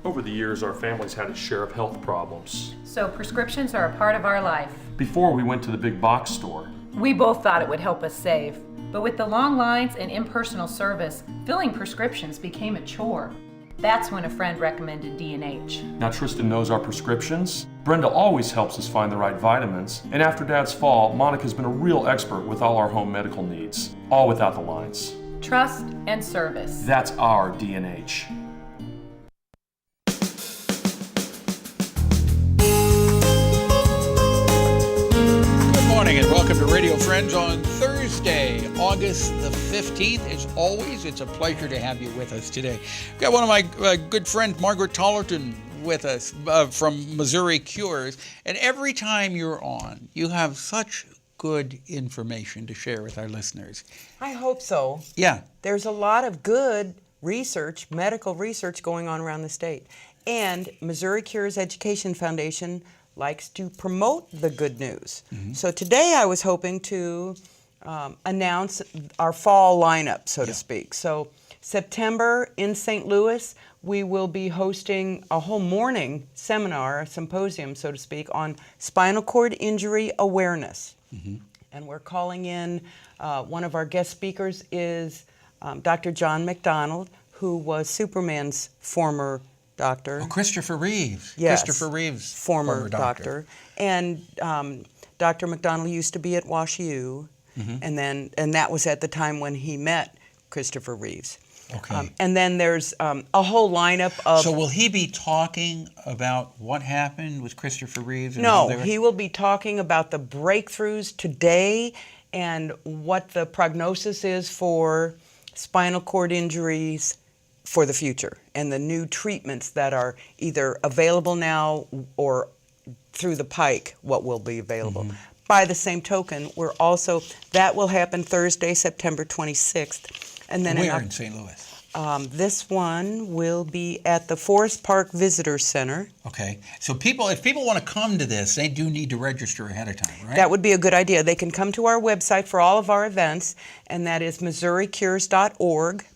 Over the years, our family's had a share of health problems. So prescriptions are a part of our life. Before we went to the big box store. We both thought it would help us save. But with the long lines and impersonal service, filling prescriptions became a chore. That's when a friend recommended D&H. Now Tristan knows our prescriptions. Brenda always helps us find the right vitamins. And after Dad's fall, Monica's been a real expert with all our home medical needs. All without the lines. Trust and service. That's our D&H. And welcome to Radio Friends on Thursday, August the 15th. As always, it's a pleasure to have you with us today. We've got one of my good friends, Margaret Tollerton, with us from Missouri Cures. And every time you're on, you have such good information to share with our listeners. I hope so. Yeah. There's a lot of good research, medical research going on around the state. And Missouri Cures Education Foundation likes to promote the good news. Mm-hmm. So today I was hoping to announce our fall lineup, so to speak. So September in St. Louis, we will be hosting a whole morning seminar, a symposium, so to speak, on spinal cord injury awareness. Mm-hmm. And we're calling in, one of our guest speakers is Dr. John McDonald, who was Superman's former doctor. Oh, Christopher Reeves. Yes. Christopher Reeves. Former doctor. And Dr. McDonald used to be at WashU, mm-hmm. and that was at the time when he met Christopher Reeves. Okay. And then there's a whole lineup of... So will he be talking about what happened with Christopher Reeves? No, he will be talking about the breakthroughs today and what the prognosis is for spinal cord injuries for the future, and the new treatments that are either available now or through the pike, what will be available. Mm-hmm. By the same token, that will happen Thursday, September 26th. And then Where in St. Louis? This one will be at the Forest Park Visitor Center. Okay. So if people want to come to this, they do need to register ahead of time, right? That would be a good idea. They can come to our website for all of our events, and that is MissouriCures.org.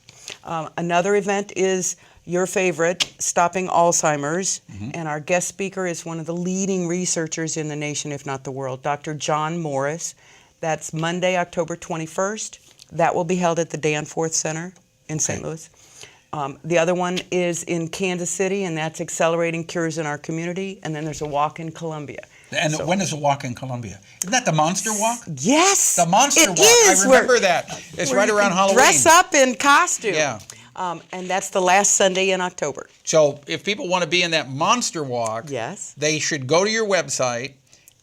Another event is your favorite, Stopping Alzheimer's, mm-hmm. and our guest speaker is one of the leading researchers in the nation, if not the world, Dr. John Morris. That's Monday, October 21st. That will be held at the Danforth Center in St. Louis. The other one is in Kansas City, and that's Accelerating Cures in Our Community, and then there's a walk in Columbia. And when is the walk in Columbia? Isn't that the Monster Walk? Yes. The Monster Walk. Is. I remember that. It's right around Halloween. Dress up in costume. Yeah. And that's the last Sunday in October. So if people want to be in that Monster Walk, yes, they should go to your website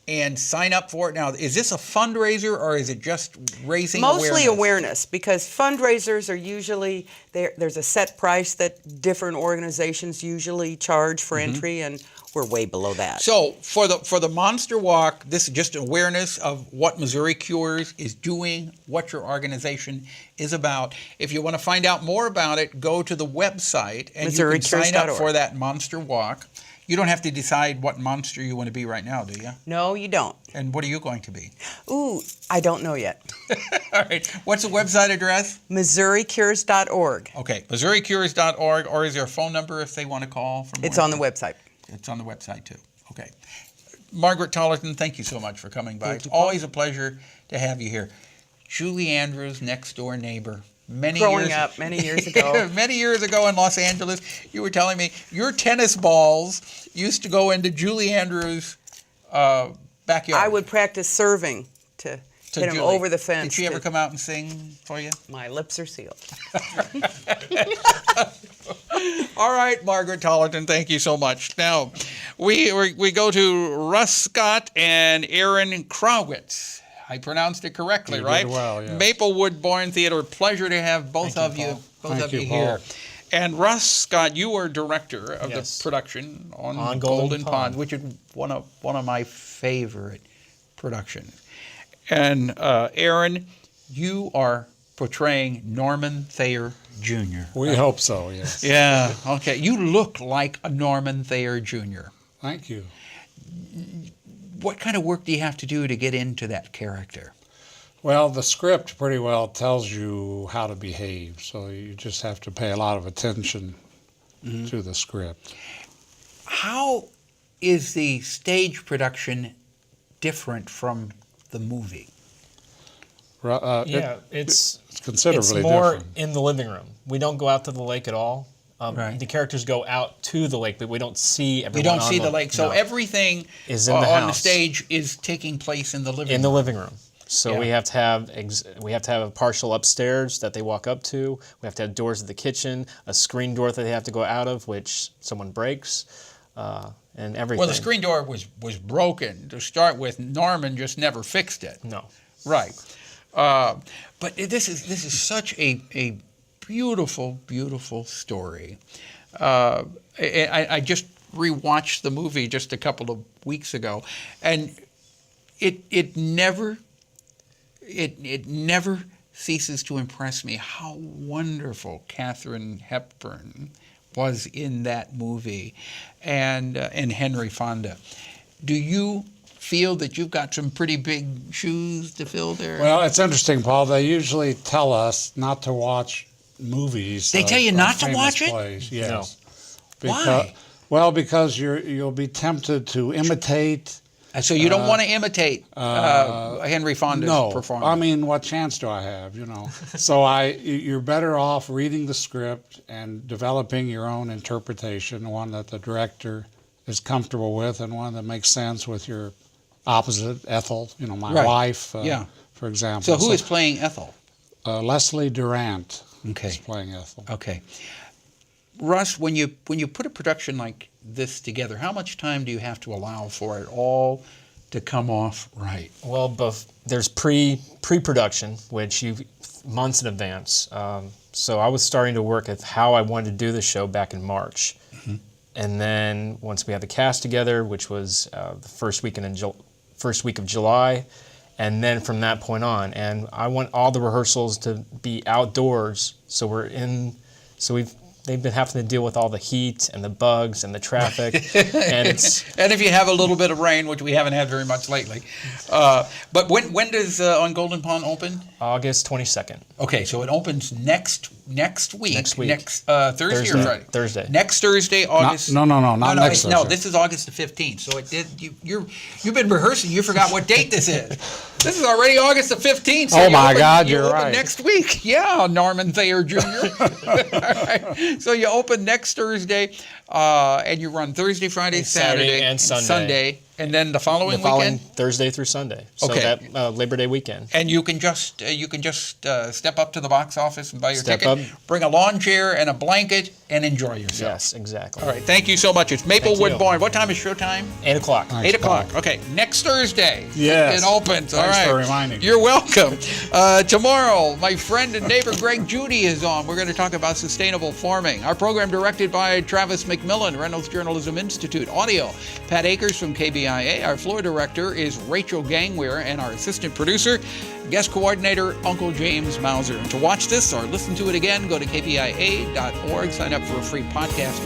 and sign up for it. Now, is this a fundraiser or is it just raising awareness? Mostly awareness, because fundraisers are usually, there's a set price that different organizations usually charge for mm-hmm. entry, and we're way below that. So for the Monster Walk, this is just awareness of what Missouri Cures is doing, what your organization is about. If you want to find out more about it, go to the website and you can sign up for that Monster Walk. You don't have to decide what monster you want to be right now, do you? No, you don't. And what are you going to be? Ooh, I don't know yet. All right. What's the website address? MissouriCures.org. Okay, MissouriCures.org, or is there a phone number if they want to call? It's on the website. It's on the website, too. Okay. Margaret Tollerton, thank you so much for coming by. It's Paul. Always a pleasure to have you here. Julie Andrews, next door neighbor. Many years ago. Many years ago in Los Angeles, you were telling me your tennis balls used to go into Julie Andrews' backyard. I would practice serving to hit him over the fence. Did she ever come out and sing for you? My lips are sealed. All right, Margaret Tollerton, thank you so much. Now, we go to Russ Scott and Aaron Krawitz. I pronounced it correctly, you right? Did well, yes. Maplewood Born Theater. Pleasure to have both of you here. And Russ Scott, you are director of the production on Golden Pond, which is one of my favorite productions. And Aaron, you are portraying Norman Thayer Jr. We hope so, yes. Yeah, okay. You look like a Norman Thayer Jr. Thank you. What kind of work do you have to do to get into that character? Well, the script pretty well tells you how to behave, so you just have to pay a lot of attention to the script. How is the stage production different from the movie? It's considerably it's more different. in the living room. We don't go out to the lake at all. Right. The characters go out to the lake, but we don't see everyone. We don't on see the lake, so no. everything is in the on the house. stage is taking place in the living room. In the living room. So Yeah. we have to have a partial upstairs that they walk up to. We have to have doors to the kitchen, a screen door that they have to go out of, which someone breaks, and everything. Well, the screen door was broken to start with. Norman just never fixed it. No. Right. But this is such a beautiful, beautiful story. I just rewatched the movie just a couple of weeks ago, and it never ceases to impress me how wonderful Katharine Hepburn was in that movie, and Henry Fonda. Do you feel that you've got some pretty big shoes to fill there? Well, it's interesting, Paul. They usually tell us not to watch movies. They tell you not to famous watch it? plays. Yes. No. Why? Well, because you'll be tempted to imitate. So you don't want to imitate Henry Fonda's performance? I mean, what chance do I have, So you're better off reading the script and developing your own interpretation, one that the director is comfortable with and one that makes sense with your opposite, Ethel, my wife, for example. So who is playing Ethel? Leslie Durant Okay. is playing Ethel. Okay. Russ, when you put a production like this together, how much time do you have to allow for it all to come off right? Well, there's pre-production, which you months in advance. So I was starting to work at how I wanted to do the show back in March. Mm-hmm. And then once we had the cast together, which was the first week of July, and then from that point on, and I want all the rehearsals to be outdoors. So they've been having to deal with all the heat and the bugs and the traffic, and if you have a little bit of rain, which we haven't had very much lately. But when does On Golden Pond open? August 22nd. Okay, so it opens next week. Next week. Thursday or Friday? Thursday. Next Thursday, August. Not next Thursday. No, this is August the 15th. So it did. You've been rehearsing. You forgot what date this is. This is already August the 15th. So oh my God, you're right. Next week, yeah, Norman Thayer Jr. Right. So you open next Thursday, and you run Thursday, Friday, Saturday, and Sunday. And then the following weekend? Thursday through Sunday. So Okay. that Labor Day weekend. And you can just step up to the box office and buy your Step ticket, bring a lawn chair and a blanket, and enjoy yourself. Yes, exactly. All right, thank you so much. It's Maplewood you. Barn. What time is showtime? 8 o'clock. 8 o'clock. Okay, next Thursday. Yes. It opens. All Thanks right. for reminding me. You're welcome. Tomorrow, my friend and neighbor Greg Judy is on. We're going to talk about sustainable farming. Our program directed by Travis McMillen, Reynolds Journalism Institute. Audio, Pat Akers from KBIA. Our floor director is Rachel Gangwere, and our assistant producer, guest coordinator, Uncle James Mauser. And to watch this or listen to it again, go to kpia.org. Sign up for a free podcast.